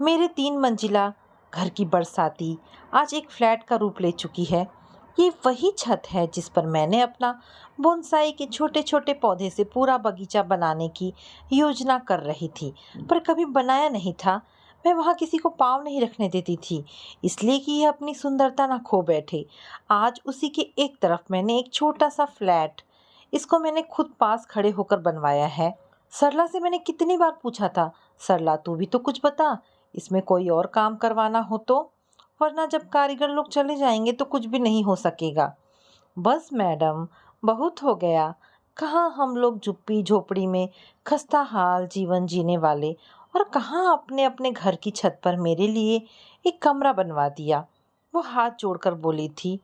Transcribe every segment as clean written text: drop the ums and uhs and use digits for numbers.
मेरे 3 मंजिला घर की बरसाती आज एक फ्लैट का रूप ले चुकी है। ये वही छत है जिस पर मैंने अपना बोनसाई के छोटे छोटे पौधे से पूरा बगीचा बनाने की योजना कर रही थी, पर कभी बनाया नहीं था। मैं वहाँ किसी को पाँव नहीं रखने देती थी, इसलिए कि यह अपनी सुंदरता ना खो बैठे। आज उसी के एक तरफ मैंने एक छोटा सा फ्लैट, इसको मैंने खुद पास खड़े होकर बनवाया है। सरला से मैंने कितनी बार पूछा था, सरला तू भी तो कुछ बता, इसमें कोई और काम करवाना हो तो, वरना जब कारीगर लोग चले जाएंगे तो कुछ भी नहीं हो सकेगा। बस मैडम, बहुत हो गया। कहाँ हम लोग झुप्पी झोपड़ी में खस्ता हाल जीवन जीने वाले, और कहाँ अपने अपने घर की छत पर मेरे लिए एक कमरा बनवा दिया। वो हाथ जोड़कर बोली थी।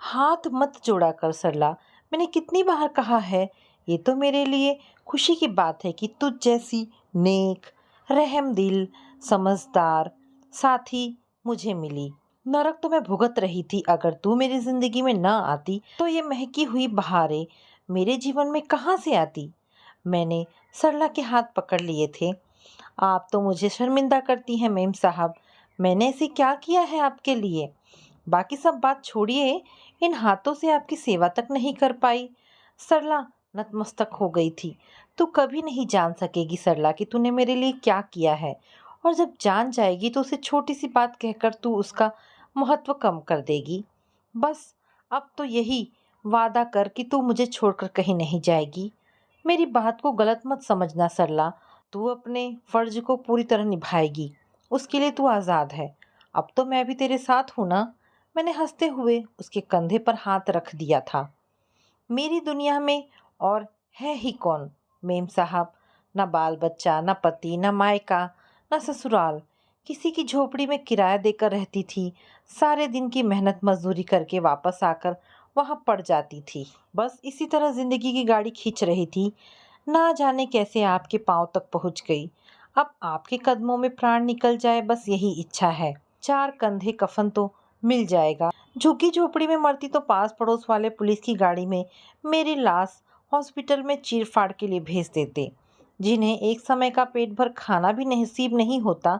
हाथ मत जोड़ा कर सरला, मैंने कितनी बार कहा है। ये तो मेरे लिए खुशी की बात है कि तुझ जैसी नेक, रहम दिल, समझदार साथी मुझे मिली। नरक तो मैं भुगत रही थी, अगर तू मेरी जिंदगी में न आती तो ये महकी हुई बहारें मेरे जीवन में कहाँ से आती। मैंने सरला के हाथ पकड़ लिए थे। आप तो मुझे शर्मिंदा करती हैं मेम साहब, मैंने ऐसे क्या किया है आपके लिए। बाकी सब बात छोड़िए, इन हाथों से आपकी सेवा तक नहीं कर पाई। सरला नतमस्तक हो गई थी। तू कभी नहीं जान सकेगी सरला कि तूने मेरे लिए क्या किया है, और जब जान जाएगी तो उसे छोटी सी बात कहकर तू उसका महत्व कम कर देगी। बस अब तो यही वादा कर कि तू मुझे छोड़कर कहीं नहीं जाएगी। मेरी बात को गलत मत समझना सरला, तू अपने फर्ज को पूरी तरह निभाएगी, उसके लिए तू आज़ाद है। अब तो मैं भी तेरे साथ हूँ ना। मैंने हंसते हुए उसके कंधे पर हाथ रख दिया था। मेरी दुनिया में और है ही कौन मेम साहब, न बाल बच्चा, न पति, न मायका, न ससुराल। किसी की झोपड़ी में किराया देकर रहती थी, सारे दिन की मेहनत मजदूरी करके वापस आकर वहां पड़ जाती थी। बस इसी तरह जिंदगी की गाड़ी खींच रही थी, ना जाने कैसे आपके पांव तक पहुंच गई। अब आपके कदमों में प्राण निकल जाए, बस यही इच्छा है। 4 कंधे कफन तो मिल जाएगा। झुग्गी झोपड़ी में मरती तो पास पड़ोस वाले पुलिस की गाड़ी में मेरी लाश हॉस्पिटल में चीर फाड़ के लिए भेज देते। जिन्हें एक समय का पेट भर खाना भी नसीब नहीं होता,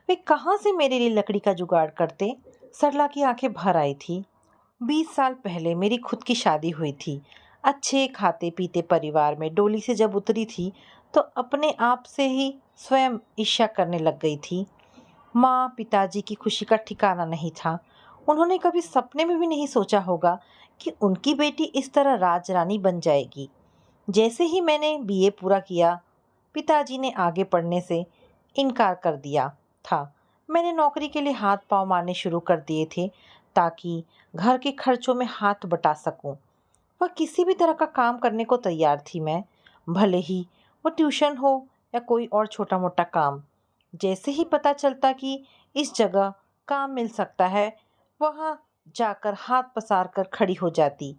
वे कहाँ से मेरे लिए लकड़ी का जुगाड़ करते। सरला की आंखें भर आई थी। 20 साल पहले मेरी खुद की शादी हुई थी। अच्छे खाते पीते परिवार में डोली से जब उतरी थी तो अपने आप से ही स्वयं ईर्ष्या करने लग गई थी। माँ पिताजी की खुशी का ठिकाना नहीं था। उन्होंने कभी सपने में भी नहीं सोचा होगा कि उनकी बेटी इस तरह राज रानी बन जाएगी। जैसे ही मैंने बीए पूरा किया, पिताजी ने आगे पढ़ने से इनकार कर दिया था। मैंने नौकरी के लिए हाथ पांव मारने शुरू कर दिए थे, ताकि घर के खर्चों में हाथ बटा सकूं। वह किसी भी तरह का काम करने को तैयार थी मैं, भले ही वो ट्यूशन हो या कोई और छोटा मोटा काम। जैसे ही पता चलता कि इस जगह काम मिल सकता है, वहाँ जाकर हाथ पसार कर खड़ी हो जाती।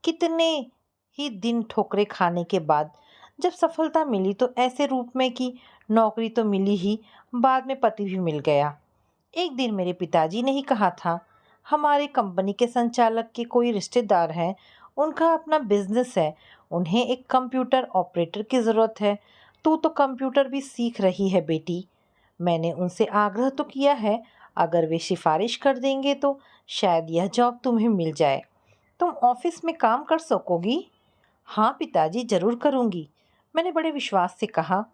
कितने ही दिन ठोकरे खाने के बाद जब सफलता मिली तो ऐसे रूप में कि नौकरी तो मिली ही, बाद में पति भी मिल गया। एक दिन मेरे पिताजी ने ही कहा था, हमारे कंपनी के संचालक के कोई रिश्तेदार हैं, उनका अपना बिजनेस है, उन्हें एक कंप्यूटर ऑपरेटर की ज़रूरत है। तू तो कंप्यूटर भी सीख रही है बेटी। मैंने उनसे आग्रह तो किया है, अगर वे सिफारिश कर देंगे तो शायद यह जॉब तुम्हें मिल जाए। तुम ऑफिस में काम कर सकोगी। हाँ पिताजी, जरूर करूँगी, मैंने बड़े विश्वास से कहा।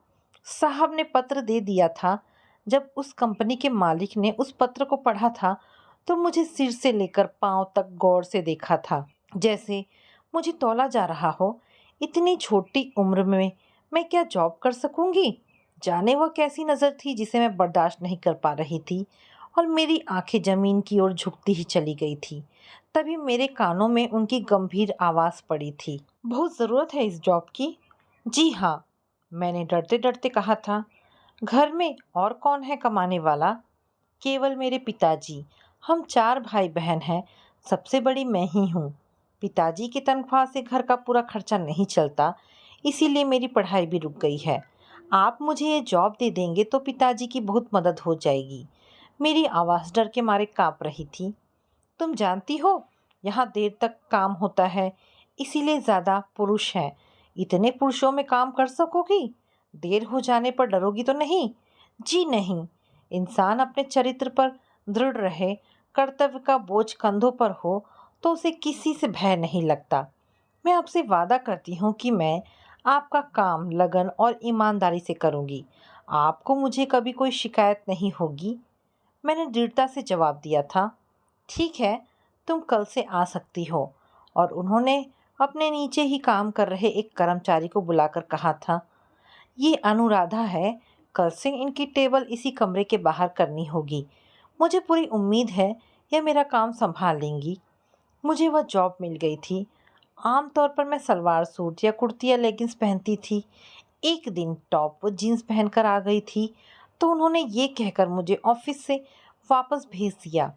साहब ने पत्र दे दिया था। जब उस कंपनी के मालिक ने उस पत्र को पढ़ा था तो मुझे सिर से लेकर पांव तक गौर से देखा था, जैसे मुझे तौला जा रहा हो। इतनी छोटी उम्र में मैं क्या जॉब कर सकूंगी। जाने वह कैसी नज़र थी जिसे मैं बर्दाश्त नहीं कर पा रही थी, और मेरी आंखें जमीन की ओर झुकती ही चली गई थी। तभी मेरे कानों में उनकी गंभीर आवाज़ पड़ी थी। बहुत ज़रूरत है इस जॉब की। जी हाँ, मैंने डरते डरते कहा था। घर में और कौन है कमाने वाला। केवल मेरे पिताजी। हम 4 भाई बहन हैं, सबसे बड़ी मैं ही हूँ। पिताजी की तनख्वाह से घर का पूरा खर्चा नहीं चलता, इसीलिए मेरी पढ़ाई भी रुक गई है। आप मुझे ये जॉब दे देंगे तो पिताजी की बहुत मदद हो जाएगी। मेरी आवाज़ डर के मारे कांप रही थी। तुम जानती हो, यहाँ देर तक काम होता है, इसीलिए ज़्यादा पुरुष हैं। इतने पुरुषों में काम कर सकोगी। देर हो जाने पर डरोगी तो नहीं। जी नहीं, इंसान अपने चरित्र पर दृढ़ रहे, कर्तव्य का बोझ कंधों पर हो, तो उसे किसी से भय नहीं लगता। मैं आपसे वादा करती हूँ कि मैं आपका काम लगन और ईमानदारी से करूँगी। आपको मुझे कभी कोई शिकायत नहीं होगी। मैंने दृढ़ता से जवाब दिया था। ठीक है, तुम कल से आ सकती हो। और उन्होंने अपने नीचे ही काम कर रहे एक कर्मचारी को बुलाकर कहा था, ये अनुराधा है, कल से इनकी टेबल इसी कमरे के बाहर करनी होगी। मुझे पूरी उम्मीद है यह मेरा काम संभाल लेंगी। मुझे वह जॉब मिल गई थी। आमतौर पर मैं सलवार सूट या कुर्ती या लेगिंग्स पहनती थी। एक दिन टॉप व जीन्स पहनकर आ गई थी, तो उन्होंने ये कहकर मुझे ऑफिस से वापस भेज दिया।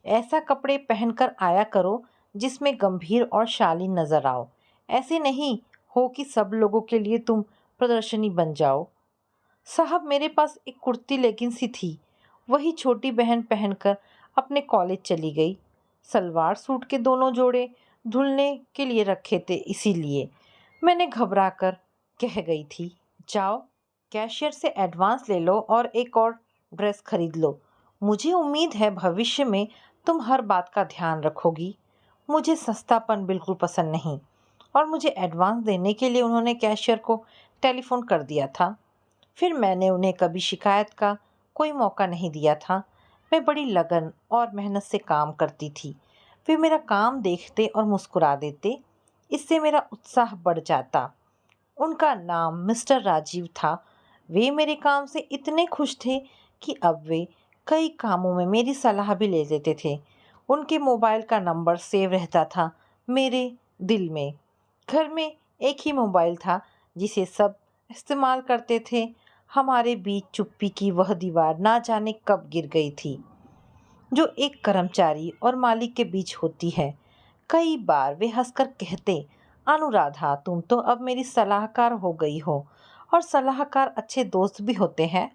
ऐसा कपड़े पहनकर आया करो जिसमें गंभीर और शालीन नजर आओ। ऐसे नहीं हो कि सब लोगों के लिए तुम प्रदर्शनी बन जाओ। साहब, मेरे पास एक कुर्ती लेगिंग सी थी, वही छोटी बहन पहनकर अपने कॉलेज चली गई। सलवार सूट के दोनों जोड़े धुलने के लिए रखे थे, इसीलिए मैंने घबरा कर कह गई थी, जाओ कैशियर से एडवांस ले लो और एक और ड्रेस खरीद लो। मुझे उम्मीद है भविष्य में तुम हर बात का ध्यान रखोगी। मुझे सस्तापन बिल्कुल पसंद नहीं। और मुझे एडवांस देने के लिए उन्होंने कैशियर को टेलीफोन कर दिया था। फिर मैंने उन्हें कभी शिकायत का कोई मौका नहीं दिया था। मैं बड़ी लगन और मेहनत से काम करती थी। वे मेरा काम देखते और मुस्कुरा देते, इससे मेरा उत्साह बढ़ जाता। उनका नाम मिस्टर राजीव था। वे मेरे काम से इतने खुश थे कि अब वे कई कामों में मेरी सलाह भी ले लेते थे। उनके मोबाइल का नंबर सेव रहता था मेरे दिल में। घर में एक ही मोबाइल था जिसे सब इस्तेमाल करते थे। हमारे बीच चुप्पी की वह दीवार ना जाने कब गिर गई थी, जो एक कर्मचारी और मालिक के बीच होती है। कई बार वे हंसकर कहते, अनुराधा तुम तो अब मेरी सलाहकार हो गई हो। और सलाहकार अच्छे दोस्त भी होते हैं।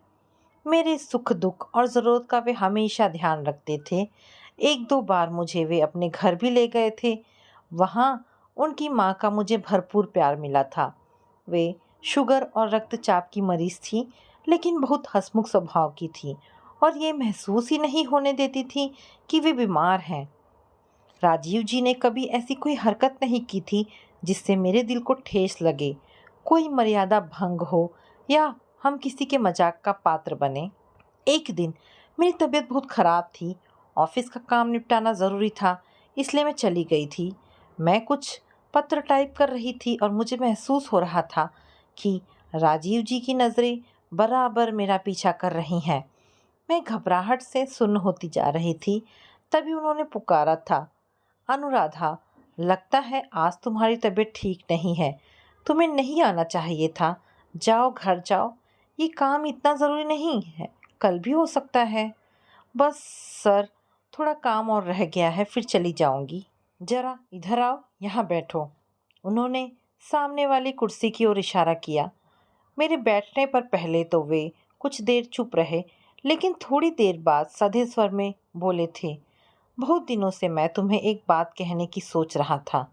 मेरे सुख दुख और ज़रूरत का वे हमेशा ध्यान रखते थे। एक दो बार मुझे वे अपने घर भी ले गए थे। वहाँ उनकी माँ का मुझे भरपूर प्यार मिला था। वे शुगर और रक्तचाप की मरीज थी, लेकिन बहुत हंसमुख स्वभाव की थी और ये महसूस ही नहीं होने देती थी कि वे बीमार हैं। राजीव जी ने कभी ऐसी कोई हरकत नहीं की थी जिससे मेरे दिल को ठेस लगे, कोई मर्यादा भंग हो या हम किसी के मजाक का पात्र बने। एक दिन मेरी तबीयत बहुत ख़राब थी। ऑफिस का काम निपटाना ज़रूरी था, इसलिए मैं चली गई थी। मैं कुछ पत्र टाइप कर रही थी और मुझे महसूस हो रहा था कि राजीव जी की नज़रें बराबर मेरा पीछा कर रही हैं। मैं घबराहट से सुन्न होती जा रही थी। तभी उन्होंने पुकारा था, अनुराधा, लगता है आज तुम्हारी तबीयत ठीक नहीं है। तुम्हें नहीं आना चाहिए था। जाओ घर जाओ। ये काम इतना ज़रूरी नहीं है, कल भी हो सकता है। बस सर, थोड़ा काम और रह गया है, फिर चली जाऊंगी। जरा इधर आओ, यहाँ बैठो। उन्होंने सामने वाली कुर्सी की ओर इशारा किया। मेरे बैठने पर पहले तो वे कुछ देर चुप रहे, लेकिन थोड़ी देर बाद सधे स्वर में बोले थे, बहुत दिनों से मैं तुम्हें एक बात कहने की सोच रहा था।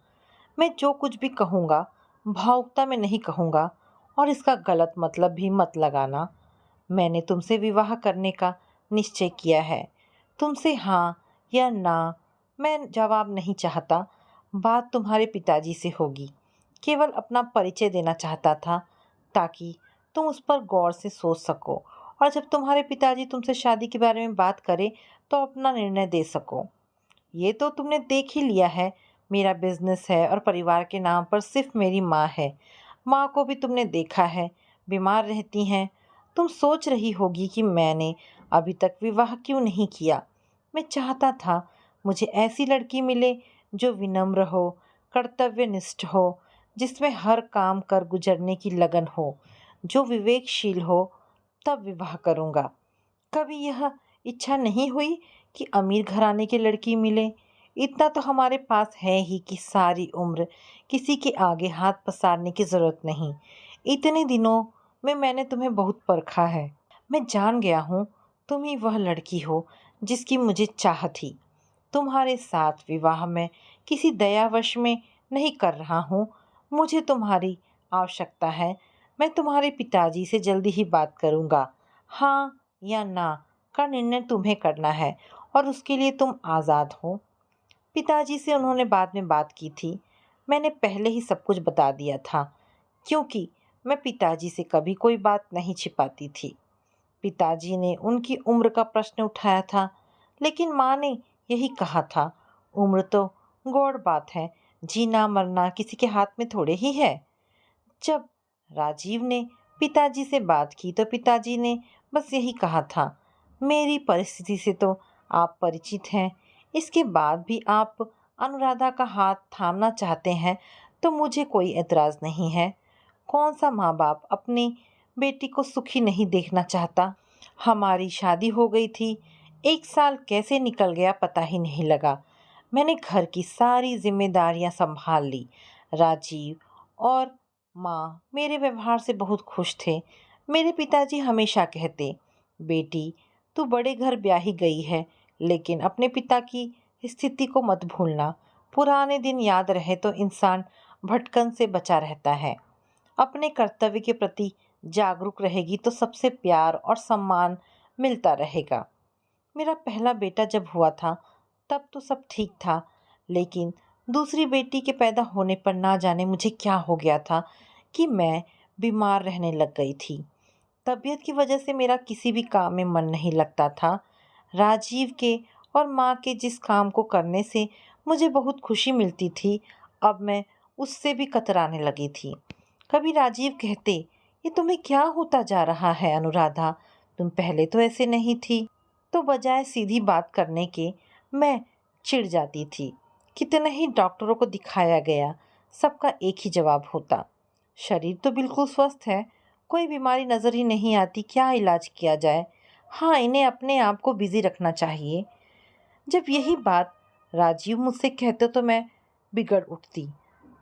मैं जो कुछ भी कहूँगा भावुकता में नहीं कहूँगा और इसका गलत मतलब भी मत लगाना। मैंने तुमसे विवाह करने का निश्चय किया है। तुमसे हाँ या ना मैं जवाब नहीं चाहता। बात तुम्हारे पिताजी से होगी। केवल अपना परिचय देना चाहता था ताकि तुम उस पर गौर से सोच सको और जब तुम्हारे पिताजी तुमसे शादी के बारे में बात करें तो अपना निर्णय दे सको। ये तो तुमने देख ही लिया है, मेरा बिजनेस है और परिवार के नाम पर सिर्फ मेरी माँ है। माँ को भी तुमने देखा है, बीमार रहती हैं। तुम सोच रही होगी कि मैंने अभी तक विवाह क्यों नहीं किया। मैं चाहता था मुझे ऐसी लड़की मिले जो विनम्र हो, कर्तव्यनिष्ठ हो, जिसमें हर काम कर गुजरने की लगन हो, जो विवेकशील हो। तब विवाह करूँगा। कभी यह इच्छा नहीं हुई कि अमीर घराने की लड़की मिले। इतना तो हमारे पास है ही कि सारी उम्र किसी के आगे हाथ पसारने की ज़रूरत नहीं। इतने दिनों में मैंने तुम्हें बहुत परखा है। मैं जान गया हूँ तुम ही वह लड़की हो जिसकी मुझे चाह थी। तुम्हारे साथ विवाह मैं किसी दयावश में नहीं कर रहा हूँ। मुझे तुम्हारी आवश्यकता है। मैं तुम्हारे पिताजी से जल्दी ही बात करूँगा, हाँ या ना, का निर्णय तुम्हें करना है और उसके लिए तुम आज़ाद हो। पिताजी से उन्होंने बाद में बात की थी। मैंने पहले ही सब कुछ बता दिया था, क्योंकि मैं पिताजी से कभी कोई बात नहीं छिपाती थी। पिताजी ने उनकी उम्र का प्रश्न उठाया था, लेकिन माँ ने यही कहा था, उम्र तो गौड़ बात है, जीना मरना किसी के हाथ में थोड़े ही है। जब राजीव ने पिताजी से बात की तो पिताजी ने बस यही कहा था, मेरी परिस्थिति से तो आप परिचित हैं, इसके बाद भी आप अनुराधा का हाथ थामना चाहते हैं तो मुझे कोई एतराज़ नहीं है। कौन सा माँ बाप अपनी बेटी को सुखी नहीं देखना चाहता। हमारी शादी हो गई थी, 1 साल कैसे निकल गया पता ही नहीं लगा। मैंने घर की सारी जिम्मेदारियां संभाल ली। राजीव और माँ मेरे व्यवहार से बहुत खुश थे। मेरे पिताजी हमेशा कहते, बेटी तू बड़े घर ब्याही गई है, लेकिन अपने पिता की स्थिति को मत भूलना। पुराने दिन याद रहे तो इंसान भटकन से बचा रहता है। अपने कर्तव्य के प्रति जागरूक रहेगी तो सबसे प्यार और सम्मान मिलता रहेगा। मेरा पहला बेटा जब हुआ था तब तो सब ठीक था, लेकिन दूसरी बेटी के पैदा होने पर ना जाने मुझे क्या हो गया था कि मैं बीमार रहने लग गई थी। तबीयत की वजह से मेरा किसी भी काम में मन नहीं लगता था। राजीव के और माँ के जिस काम को करने से मुझे बहुत खुशी मिलती थी, अब मैं उससे भी कतराने लगी थी। कभी राजीव कहते, ये तुम्हें क्या होता जा रहा है अनुराधा, तुम पहले तो ऐसे नहीं थी। तो बजाय सीधी बात करने के मैं चिढ़ जाती थी। कितने ही डॉक्टरों को दिखाया गया, सबका एक ही जवाब होता, शरीर तो बिल्कुल स्वस्थ है, कोई बीमारी नज़र ही नहीं आती, क्या इलाज किया जाए। हाँ, इन्हें अपने आप को बिजी रखना चाहिए। जब यही बात राजीव मुझसे कहते तो मैं बिगड़ उठती।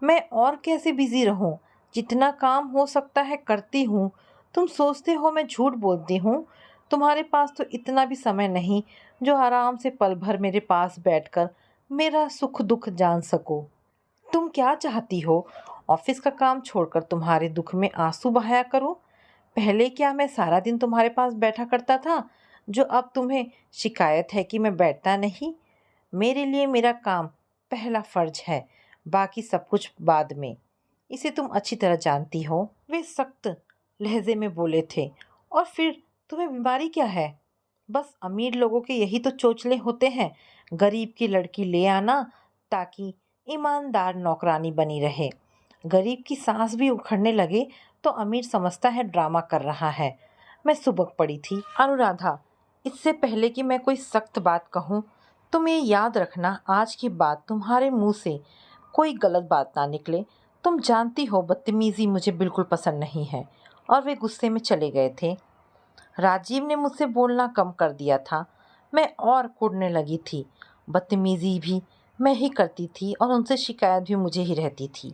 मैं और कैसे बिजी रहूं? जितना काम हो सकता है करती हूँ। तुम सोचते हो मैं झूठ बोलती हूँ? तुम्हारे पास तो इतना भी समय नहीं जो आराम से पल भर मेरे पास बैठकर मेरा सुख दुख जान सको। तुम क्या चाहती हो? ऑफिस का काम छोड़कर तुम्हारे दुख में आंसू बहाया करूं? पहले क्या मैं सारा दिन तुम्हारे पास बैठा करता था, जो अब तुम्हें शिकायत है कि मैं बैठता नहीं? मेरे लिए मेरा काम पहला फर्ज है, बाकी सब कुछ बाद में। इसे तुम अच्छी तरह जानती हो। वे सख्त लहजे में बोले थे। और फिर तुम्हें बीमारी क्या है? बस अमीर लोगों के यही तो चोचले होते हैं, गरीब की लड़की ले आना ताकि ईमानदार नौकरानी बनी रहे। गरीब की सांस भी उखड़ने लगे तो अमीर समझता है ड्रामा कर रहा है। मैं सुबक पड़ी थी। अनुराधा, इससे पहले कि मैं कोई सख्त बात कहूँ, तुम ये याद रखना, आज की बात तुम्हारे मुंह से कोई गलत बात ना निकले। तुम जानती हो बदतमीजी मुझे बिल्कुल पसंद नहीं है। और वे गुस्से में चले गए थे। राजीव ने मुझसे बोलना कम कर दिया था। मैं और कुढ़ने लगी थी। बदतमीजी भी मैं ही करती थी और उनसे शिकायत भी मुझे ही रहती थी।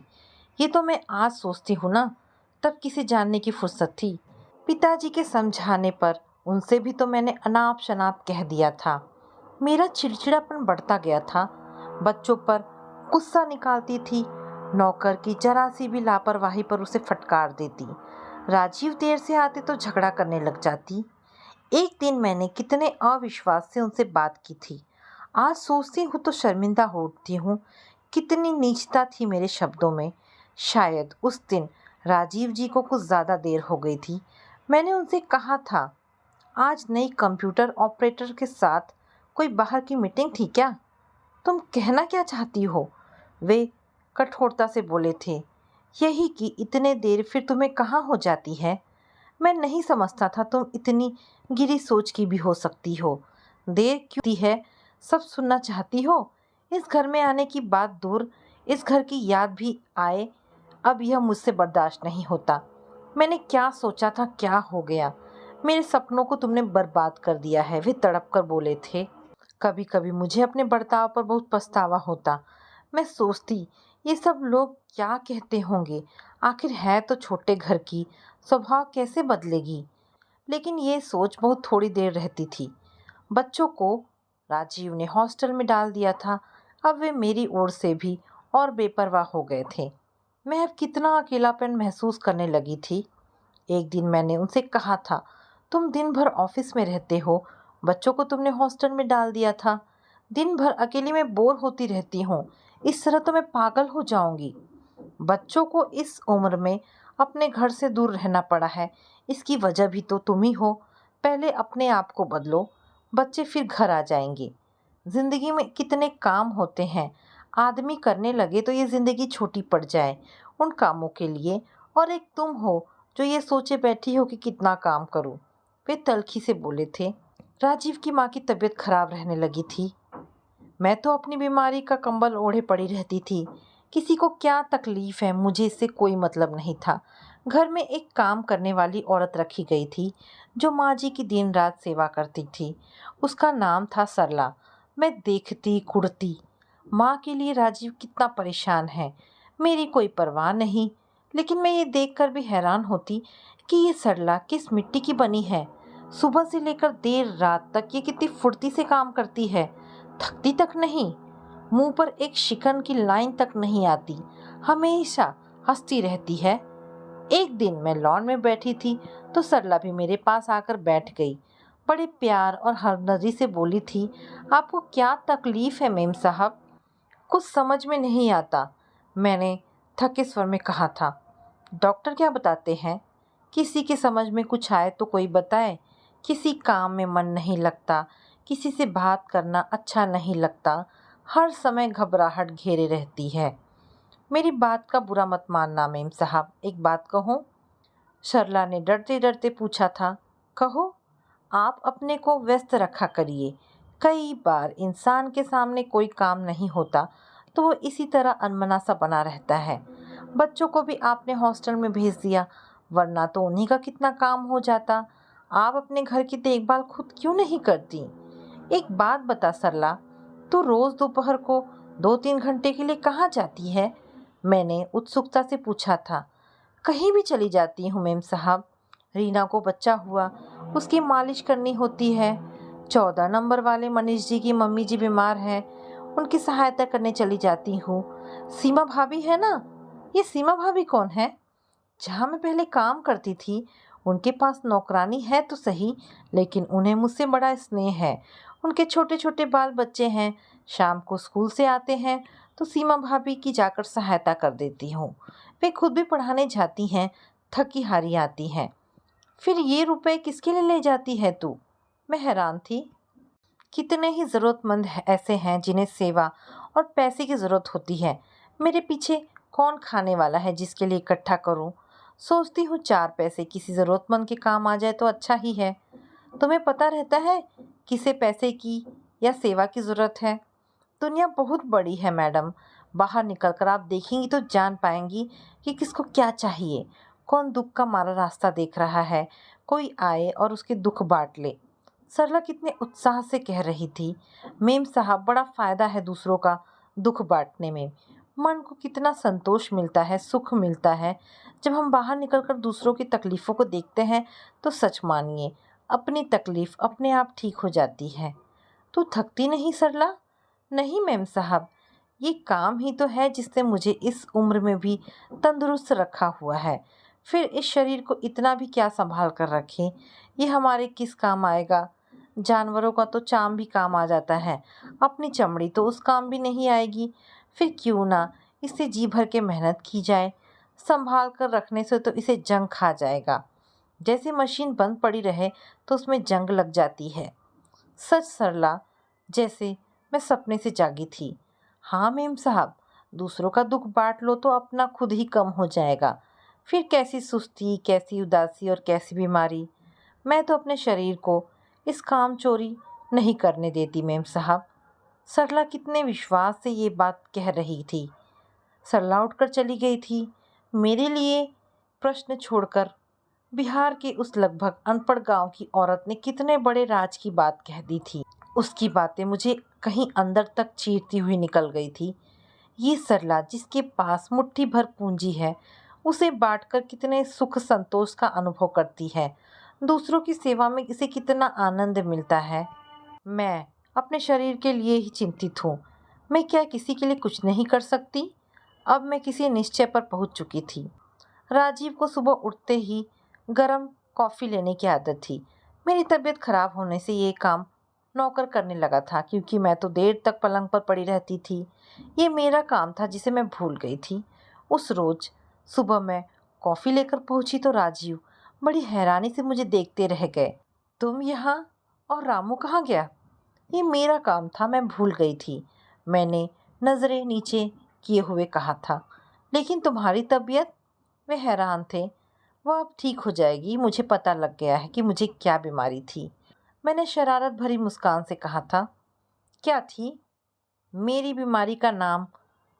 ये तो मैं आज सोचती हूँ ना, तब किसे जानने की फुर्सत थी। पिताजी के समझाने पर उनसे भी तो मैंने अनाप शनाप कह दिया था। मेरा चिड़चिड़ापन बढ़ता गया था। बच्चों पर गुस्सा निकालती थी, नौकर की जरा सी भी लापरवाही पर उसे फटकार देती। राजीव देर से आते तो झगड़ा करने लग जाती। एक दिन मैंने कितने अविश्वास से उनसे बात की थी। आज सोचती हूँ तो शर्मिंदा हो उठती हूँ। कितनी नीचता थी मेरे शब्दों में। शायद उस दिन राजीव जी को कुछ ज़्यादा देर हो गई थी। मैंने उनसे कहा था, आज नई कंप्यूटर ऑपरेटर के साथ कोई बाहर की मीटिंग थी क्या? तुम कहना क्या चाहती हो? वे कठोरता से बोले थे, यही कि इतने देर फिर तुम्हें कहाँ हो जाती है। मैं नहीं समझता था तुम इतनी गिरी सोच की भी हो सकती हो। देर क्यों है, सब सुनना चाहती हो? इस घर में आने की बात दूर, इस घर की याद भी आए। अब यह मुझसे बर्दाश्त नहीं होता। मैंने क्या सोचा था, क्या हो गया? मेरे सपनों को तुमने बर्बाद कर दिया है, वे तड़प कर बोले थे। कभी कभी मुझे अपने बर्ताव पर बहुत पछतावा होता। मैं सोचती, ये सब लोग क्या कहते होंगे, आखिर है तो छोटे घर की, स्वभाव कैसे बदलेगी। लेकिन ये सोच बहुत थोड़ी देर रहती थी। बच्चों को राजीव ने हॉस्टल में डाल दिया था। अब वे मेरी ओर से भी और बेपरवाह हो गए थे। मैं अब कितना अकेलापन महसूस करने लगी थी। एक दिन मैंने उनसे कहा था, तुम दिन भर ऑफिस में रहते हो, बच्चों को तुमने हॉस्टल में डाल दिया था। दिन भर अकेली मैं बोर होती रहती हूँ। इस तरह तो मैं पागल हो जाऊंगी। बच्चों को इस उम्र में अपने घर से दूर रहना पड़ा है। इसकी वजह भी तो तुम ही हो। पहले अपने आप को बदलो, बच्चे फिर घर आ जाएंगे। जिंदगी में कितने काम होते हैं, आदमी करने लगे तो ये जिंदगी छोटी पड़ जाए उन कामों के लिए। और एक तुम हो जो ये सोचे बैठी हो कि कितना काम करूं। वे तल्खी से बोले थे। राजीव की माँ की तबीयत खराब रहने लगी थी। मैं तो अपनी बीमारी का कंबल ओढ़े पड़ी रहती थी। किसी को क्या तकलीफ है, मुझे इससे कोई मतलब नहीं था। घर में एक काम करने वाली औरत रखी गई थी जो माँ जी की दिन रात सेवा करती थी। उसका नाम था सरला। मैं देखती कुड़ती। माँ के लिए राजीव कितना परेशान है, मेरी कोई परवाह नहीं। लेकिन मैं ये देखकर भी हैरान होती कि ये सरला किस मिट्टी की बनी है। सुबह से लेकर देर रात तक ये कितनी फुर्ती से काम करती है, थकती तक नहीं। मुंह पर एक शिकन की लाइन तक नहीं आती, हमेशा हंसती रहती है। एक दिन मैं लॉन में बैठी थी तो सरला भी मेरे पास आकर बैठ गई। बड़े प्यार और हमदर्दी से बोली थी, आपको क्या तकलीफ है मेम साहब? कुछ समझ में नहीं आता, मैंने थके स्वर में कहा था। डॉक्टर क्या बताते हैं? किसी के समझ में कुछ आए तो कोई बताए। किसी काम में मन नहीं लगता, किसी से बात करना अच्छा नहीं लगता, हर समय घबराहट घेरे रहती है। मेरी बात का बुरा मत मानना मेम साहब, एक बात कहूँ? सरला ने डरते डरते पूछा था। कहो। आप अपने को व्यस्त रखा करिए। कई बार इंसान के सामने कोई काम नहीं होता तो वो इसी तरह अनमना सा बना रहता है। बच्चों को भी आपने हॉस्टल में भेज दिया, वरना तो उन्हीं का कितना काम हो जाता। आप अपने घर की देखभाल खुद क्यों नहीं करती? एक बात बता सरला, तू रोज दोपहर को 2-3 घंटे के लिए कहाँ जाती है? मैंने उत्सुकता से पूछा था। कहीं भी चली जाती हूँ मेम साहब। रीना को बच्चा हुआ, उसकी मालिश करनी होती है। 14 नंबर वाले मनीष जी की मम्मी जी बीमार हैं, उनकी सहायता करने चली जाती हूँ। सीमा भाभी है ना? ये सीमा भाभी कौन है? जहाँ मैं पहले काम करती थी उनके पास नौकरानी है तो सही, लेकिन उन्हें मुझसे बड़ा स्नेह है। उनके छोटे छोटे बाल बच्चे हैं, शाम को स्कूल से आते हैं तो सीमा भाभी की जाकर सहायता कर देती हूँ। वे खुद भी पढ़ाने जाती हैं, थकी हारी आती हैं। फिर ये रुपए किसके लिए ले जाती है तू? मैं हैरान थी। कितने ही ज़रूरतमंद ऐसे हैं जिन्हें सेवा और पैसे की ज़रूरत होती है। मेरे पीछे कौन खाने वाला है जिसके लिए इकट्ठा करूं? सोचती हूँ 4 पैसे किसी ज़रूरतमंद के काम आ जाए तो अच्छा ही है। तुम्हें पता रहता है किसे पैसे की या सेवा की ज़रूरत है? दुनिया बहुत बड़ी है मैडम। बाहर निकल कर आप देखेंगी तो जान पाएंगी कि किसको क्या चाहिए। कौन दुख का मारा रास्ता देख रहा है, कोई आए और उसके दुख बांट ले। सरला कितने उत्साह से कह रही थी। मेम साहब, बड़ा फ़ायदा है दूसरों का दुख बांटने में। मन को कितना संतोष मिलता है, सुख मिलता है। जब हम बाहर निकलकर दूसरों की तकलीफ़ों को देखते हैं तो सच मानिए अपनी तकलीफ़ अपने आप ठीक हो जाती है। तू थकती नहीं सरला? नहीं मेम साहब, ये काम ही तो है जिसने मुझे इस उम्र में भी तंदुरुस्त रखा हुआ है। फिर इस शरीर को इतना भी क्या संभाल कर रखें, ये हमारे किस काम आएगा? जानवरों का तो चाम भी काम आ जाता है, अपनी चमड़ी तो उस काम भी नहीं आएगी। फिर क्यों ना इसे जी भर के मेहनत की जाए। संभाल कर रखने से तो इसे जंग खा जाएगा। जैसे मशीन बंद पड़ी रहे तो उसमें जंग लग जाती है। सच सरला, जैसे मैं सपने से जागी थी। हाँ मेम साहब, दूसरों का दुख बांट लो तो अपना खुद ही कम हो जाएगा। फिर कैसी सुस्ती, कैसी उदासी और कैसी बीमारी। मैं तो अपने शरीर को इस काम चोरी नहीं करने देती मेम साहब। सरला कितने विश्वास से ये बात कह रही थी। सरला उठकर चली गई थी, मेरे लिए प्रश्न छोड़कर। बिहार के उस लगभग अनपढ़ गांव की औरत ने कितने बड़े राज की बात कह दी थी। उसकी बातें मुझे कहीं अंदर तक चीरती हुई निकल गई थी। ये सरला जिसके पास मुट्ठी भर पूंजी है, उसे बांटकर कितने सुख संतोष का अनुभव करती है। दूसरों की सेवा में इसे कितना आनंद मिलता है। मैं अपने शरीर के लिए ही चिंतित हूँ। मैं क्या किसी के लिए कुछ नहीं कर सकती? अब मैं किसी निश्चय पर पहुँच चुकी थी। राजीव को सुबह उठते ही गरम कॉफ़ी लेने की आदत थी। मेरी तबीयत खराब होने से ये काम नौकर करने लगा था, क्योंकि मैं तो देर तक पलंग पर पड़ी रहती थी। ये मेरा काम था जिसे मैं भूल गई थी। उस रोज सुबह मैं कॉफ़ी लेकर पहुंची तो राजीव बड़ी हैरानी से मुझे देखते रह गए। तुम यहाँ? और रामू कहाँ गया? ये मेरा काम था, मैं भूल गई थी, मैंने नज़रें नीचे किए हुए कहा था। लेकिन तुम्हारी तबीयत? वे हैरान थे। वह अब ठीक हो जाएगी, मुझे पता लग गया है कि मुझे क्या बीमारी थी। मैंने शरारत भरी मुस्कान से कहा था। क्या थी? मेरी बीमारी का नाम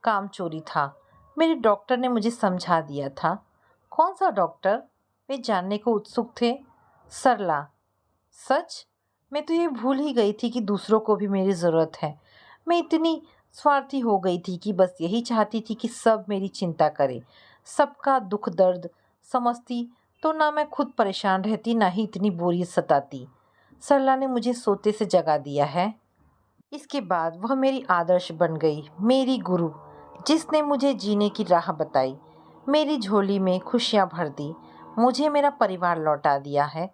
कामचोरी था। मेरे डॉक्टर ने मुझे समझा दिया था। कौन सा डॉक्टर? वे जानने को उत्सुक थे। सरला। सच? मैं तो ये भूल ही गई थी कि दूसरों को भी मेरी ज़रूरत है। मैं इतनी स्वार्थी हो गई थी कि बस यही चाहती थी कि सब मेरी चिंता करें, सबका दुख दर्द समझती तो ना मैं खुद परेशान रहती, ना ही इतनी बोरियत सताती। सरला ने मुझे सोते से जगा दिया है। इसके बाद वह मेरी आदर्श बन गई, मेरी गुरु, जिसने मुझे जीने की राह बताई, मेरी झोली में खुशियाँ भर दी, मुझे मेरा परिवार लौटा दिया है।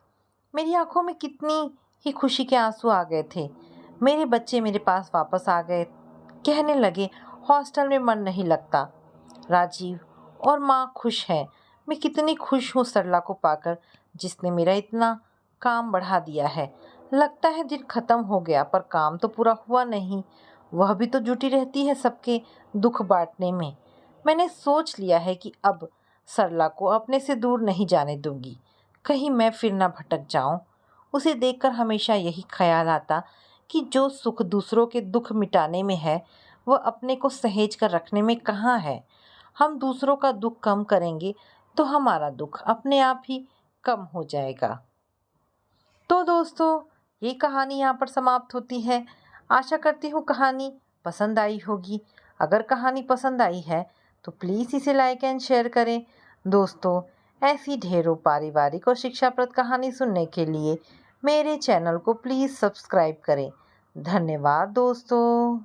मेरी आंखों में कितनी ही खुशी के आंसू आ गए थे। मेरे बच्चे मेरे पास वापस आ गए, कहने लगे हॉस्टल में मन नहीं लगता, राजीव और माँ खुश हैं। मैं कितनी खुश हूँ सरला को पाकर, जिसने मेरा इतना काम बढ़ा दिया है। लगता है दिन खत्म हो गया, पर काम तो पूरा हुआ नहीं। वह भी तो जुटी रहती है सबके दुख बांटने में। मैंने सोच लिया है कि अब सरला को अपने से दूर नहीं जाने दूंगी, कहीं मैं फिर ना भटक जाऊं। उसे देखकर हमेशा यही ख्याल आता कि जो सुख दूसरों के दुख मिटाने में है, वह अपने को सहेज कर रखने में कहाँ है। हम दूसरों का दुख कम करेंगे तो हमारा दुख अपने आप ही कम हो जाएगा। तो दोस्तों, ये कहानी यहाँ पर समाप्त होती है। आशा करती हूँ कहानी पसंद आई होगी। अगर कहानी पसंद आई है तो प्लीज़ इसे लाइक एंड शेयर करें। दोस्तों, ऐसी ढेरों पारिवारिक और शिक्षाप्रद कहानी सुनने के लिए मेरे चैनल को प्लीज़ सब्सक्राइब करें। धन्यवाद दोस्तों।